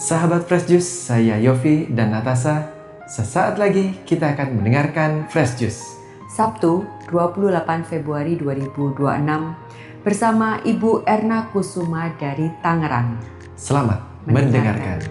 Sahabat Fresh Juice, saya Yofi dan Natasha. Sesaat lagi kita akan mendengarkan Fresh Juice. Sabtu 28 Februari 2026 bersama Ibu Erna Kusuma dari Tangerang. Selamat mendengarkan.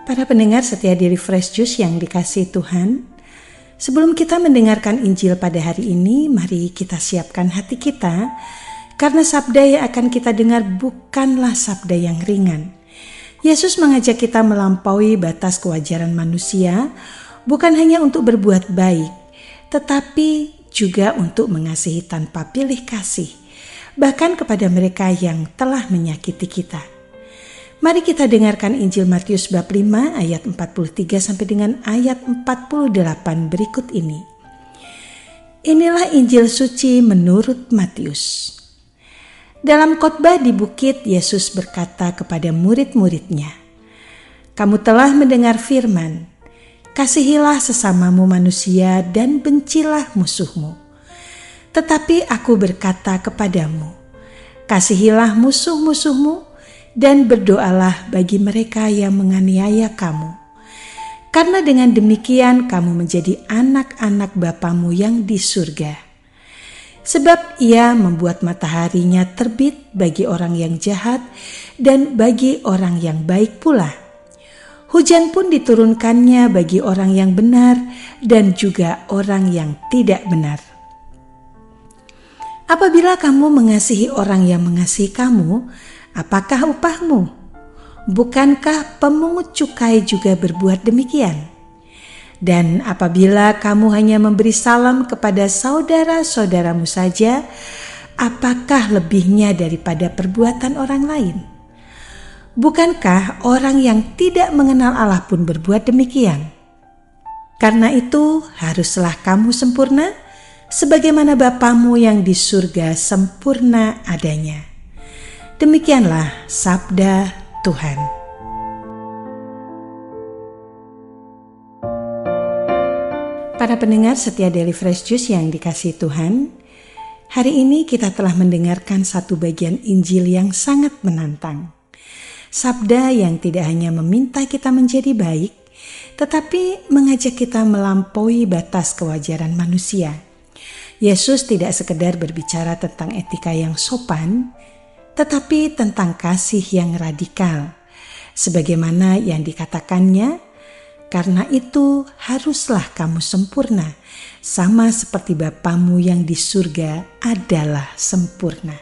Para pendengar setia di Fresh Juice yang dikasihi Tuhan, sebelum kita mendengarkan Injil pada hari ini, mari kita siapkan hati kita, karena sabda yang akan kita dengar bukanlah sabda yang ringan. Yesus mengajak kita melampaui batas kewajaran manusia, bukan hanya untuk berbuat baik, tetapi juga untuk mengasihi tanpa pilih kasih, bahkan kepada mereka yang telah menyakiti kita. Mari kita dengarkan Injil Matius bab 5 ayat 43 sampai dengan ayat 48 berikut ini. Inilah Injil suci menurut Matius. Dalam khotbah di bukit, Yesus berkata kepada murid-muridnya, "Kamu telah mendengar firman, kasihilah sesamamu manusia dan bencilah musuhmu. Tetapi aku berkata kepadamu, kasihilah musuh-musuhmu, dan berdoalah bagi mereka yang menganiaya kamu. Karena dengan demikian kamu menjadi anak-anak Bapamu yang di surga. Sebab ia membuat mataharinya terbit bagi orang yang jahat dan bagi orang yang baik pula. Hujan pun diturunkannya bagi orang yang benar dan juga orang yang tidak benar. Apabila kamu mengasihi orang yang mengasihi kamu, apakah upahmu? Bukankah pemungut cukai juga berbuat demikian? Dan apabila kamu hanya memberi salam kepada saudara-saudaramu saja, apakah lebihnya daripada perbuatan orang lain? Bukankah orang yang tidak mengenal Allah pun berbuat demikian? Karena itu haruslah kamu sempurna, sebagaimana Bapamu yang di surga sempurna adanya." Demikianlah sabda Tuhan. Para pendengar setia dari Fresh Juice yang dikasihi Tuhan, hari ini kita telah mendengarkan satu bagian Injil yang sangat menantang. Sabda yang tidak hanya meminta kita menjadi baik, tetapi mengajak kita melampaui batas kewajaran manusia. Yesus tidak sekedar berbicara tentang etika yang sopan, tetapi tentang kasih yang radikal. Sebagaimana yang dikatakannya, karena itu haruslah kamu sempurna, sama seperti Bapamu yang di surga adalah sempurna.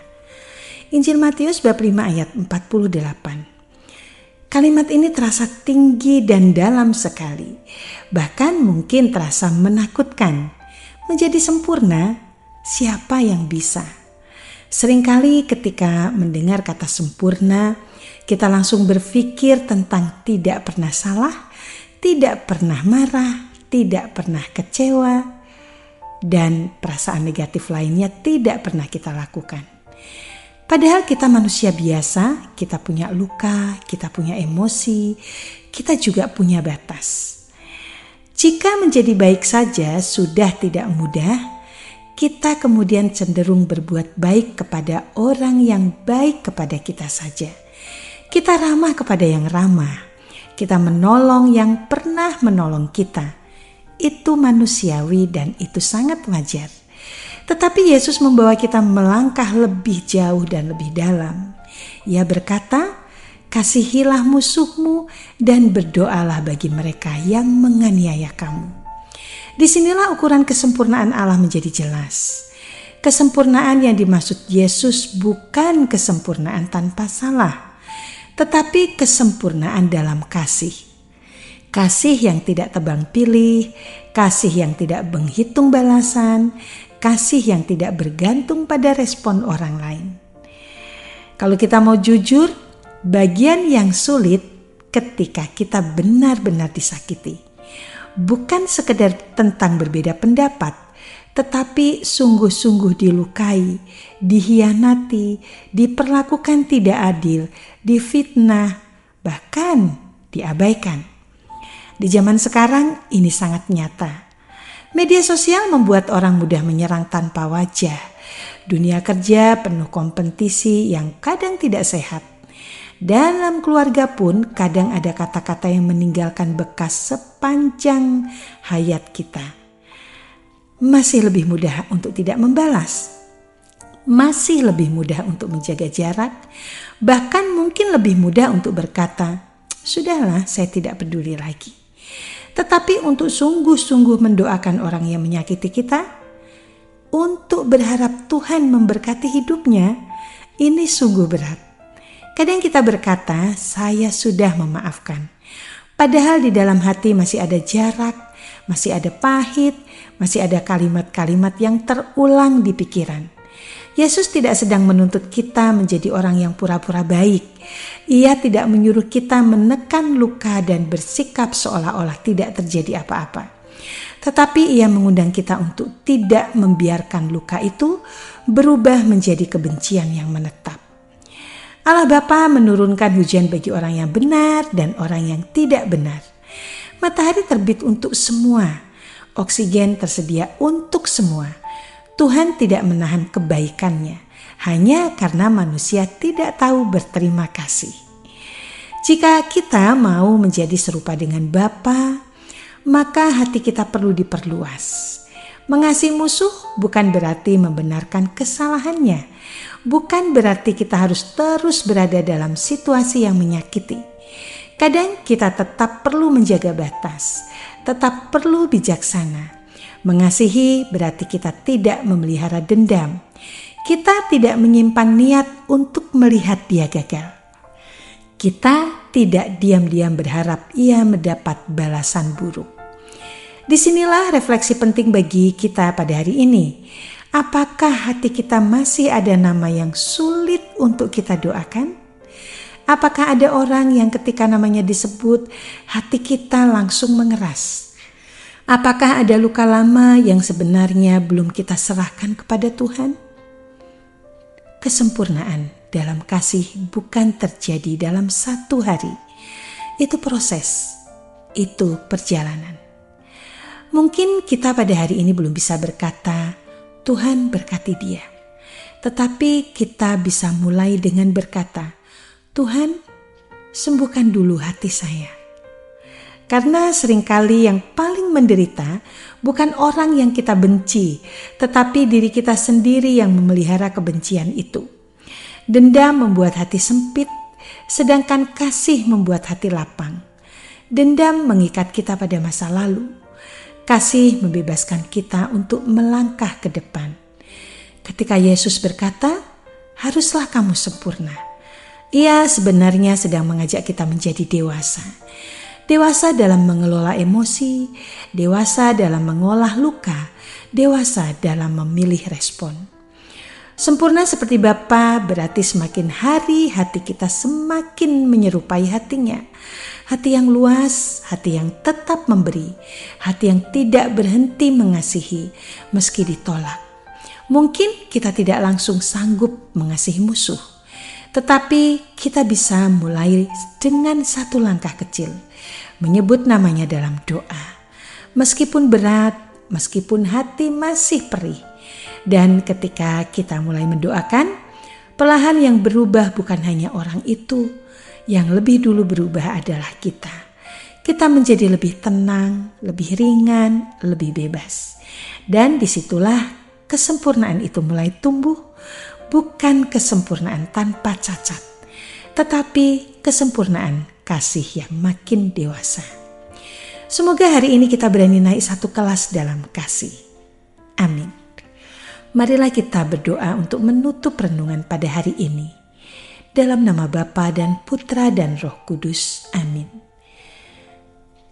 Injil Matius bab 5 ayat 48. Kalimat ini terasa tinggi dan dalam sekali, bahkan mungkin terasa menakutkan. Menjadi sempurna, siapa yang bisa? Seringkali ketika mendengar kata sempurna, kita langsung berpikir tentang tidak pernah salah, tidak pernah marah, tidak pernah kecewa, dan perasaan negatif lainnya tidak pernah kita lakukan. Padahal kita manusia biasa, kita punya luka, kita punya emosi, kita juga punya batas. Jika menjadi baik saja sudah tidak mudah, kita kemudian cenderung berbuat baik kepada orang yang baik kepada kita saja. Kita ramah kepada yang ramah. Kita menolong yang pernah menolong kita. Itu manusiawi dan itu sangat wajar. Tetapi Yesus membawa kita melangkah lebih jauh dan lebih dalam. Ia berkata, "Kasihilah musuhmu dan berdoalah bagi mereka yang menganiaya kamu." Disinilah ukuran kesempurnaan Allah menjadi jelas. Kesempurnaan yang dimaksud Yesus bukan kesempurnaan tanpa salah, tetapi kesempurnaan dalam kasih. Kasih yang tidak tebang pilih, kasih yang tidak menghitung balasan, kasih yang tidak bergantung pada respon orang lain. Kalau kita mau jujur, bagian yang sulit ketika kita benar-benar disakiti. Bukan sekedar tentang berbeda pendapat, tetapi sungguh-sungguh dilukai, dihianati, diperlakukan tidak adil, difitnah, bahkan diabaikan. Di zaman sekarang ini sangat nyata. Media sosial membuat orang mudah menyerang tanpa wajah. Dunia kerja penuh kompetisi yang kadang tidak sehat. Dalam keluarga pun kadang ada kata-kata yang meninggalkan bekas sepanjang hayat kita. Masih lebih mudah untuk tidak membalas. Masih lebih mudah untuk menjaga jarak. Bahkan mungkin lebih mudah untuk berkata, "Sudahlah, saya tidak peduli lagi." Tetapi untuk sungguh-sungguh mendoakan orang yang menyakiti kita, untuk berharap Tuhan memberkati hidupnya, ini sungguh berat. Kadang kita berkata, "Saya sudah memaafkan." Padahal di dalam hati masih ada jarak, masih ada pahit, masih ada kalimat-kalimat yang terulang di pikiran. Yesus tidak sedang menuntut kita menjadi orang yang pura-pura baik. Ia tidak menyuruh kita menekan luka dan bersikap seolah-olah tidak terjadi apa-apa. Tetapi ia mengundang kita untuk tidak membiarkan luka itu berubah menjadi kebencian yang menetap. Allah Bapa menurunkan hujan bagi orang yang benar dan orang yang tidak benar. Matahari terbit untuk semua. Oksigen tersedia untuk semua. Tuhan tidak menahan kebaikannya hanya karena manusia tidak tahu berterima kasih. Jika kita mau menjadi serupa dengan Bapa, maka hati kita perlu diperluas. Mengasihi musuh bukan berarti membenarkan kesalahannya. Bukan berarti kita harus terus berada dalam situasi yang menyakiti. Kadang kita tetap perlu menjaga batas, tetap perlu bijaksana. Mengasihi berarti kita tidak memelihara dendam. Kita tidak menyimpan niat untuk melihat dia gagal. Kita tidak diam-diam berharap ia mendapat balasan buruk. Disinilah refleksi penting bagi kita pada hari ini. Apakah hati kita masih ada nama yang sulit untuk kita doakan? Apakah ada orang yang ketika namanya disebut, hati kita langsung mengeras? Apakah ada luka lama yang sebenarnya belum kita serahkan kepada Tuhan? Kesempurnaan dalam kasih bukan terjadi dalam satu hari. Itu proses, itu perjalanan. Mungkin kita pada hari ini belum bisa berkata, "Tuhan berkati dia." Tetapi kita bisa mulai dengan berkata, "Tuhan, sembuhkan dulu hati saya." Karena seringkali yang paling menderita bukan orang yang kita benci, tetapi diri kita sendiri yang memelihara kebencian itu. Dendam membuat hati sempit, sedangkan kasih membuat hati lapang. Dendam mengikat kita pada masa lalu. Kasih membebaskan kita untuk melangkah ke depan. Ketika Yesus berkata, "Haruslah kamu sempurna," Ia sebenarnya sedang mengajak kita menjadi dewasa. Dewasa dalam mengelola emosi, dewasa dalam mengolah luka, dewasa dalam memilih respon. Sempurna seperti Bapa berarti semakin hari hati kita semakin menyerupai hatinya. Hati yang luas, hati yang tetap memberi, hati yang tidak berhenti mengasihi meski ditolak. Mungkin kita tidak langsung sanggup mengasihi musuh, tetapi kita bisa mulai dengan satu langkah kecil, menyebut namanya dalam doa. Meskipun berat, meskipun hati masih perih. Dan ketika kita mulai mendoakan, perlahan yang berubah bukan hanya orang itu, yang lebih dulu berubah adalah kita. Kita menjadi lebih tenang, lebih ringan, lebih bebas. Dan disitulah kesempurnaan itu mulai tumbuh, bukan kesempurnaan tanpa cacat, tetapi kesempurnaan kasih yang makin dewasa. Semoga hari ini kita berani naik satu kelas dalam kasih. Amin. Marilah kita berdoa untuk menutup renungan pada hari ini. Dalam nama Bapa dan Putra dan Roh Kudus. Amin.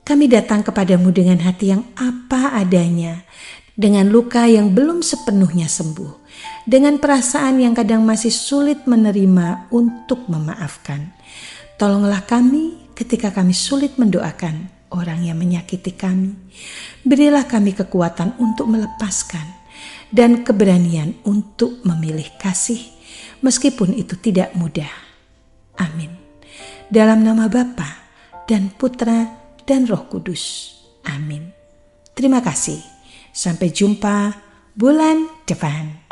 Kami datang kepadamu dengan hati yang apa adanya, dengan luka yang belum sepenuhnya sembuh, dengan perasaan yang kadang masih sulit menerima untuk memaafkan. Tolonglah kami ketika kami sulit mendoakan orang yang menyakiti kami. Berilah kami kekuatan untuk melepaskan dan keberanian untuk memilih kasih meskipun itu tidak mudah. Amin. Dalam nama Bapa dan Putra dan Roh Kudus. Amin. Terima kasih. Sampai jumpa bulan depan.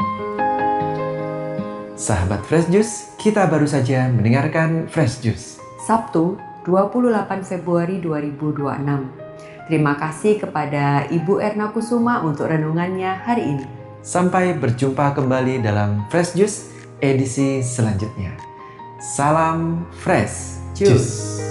Sahabat Fresh Juice, kita baru saja mendengarkan Fresh Juice. Sabtu 28 Februari 2026. Terima kasih kepada Ibu Erna Kusuma untuk renungannya hari ini. Sampai berjumpa kembali dalam Fresh Juice edisi selanjutnya. Salam Fresh Juice.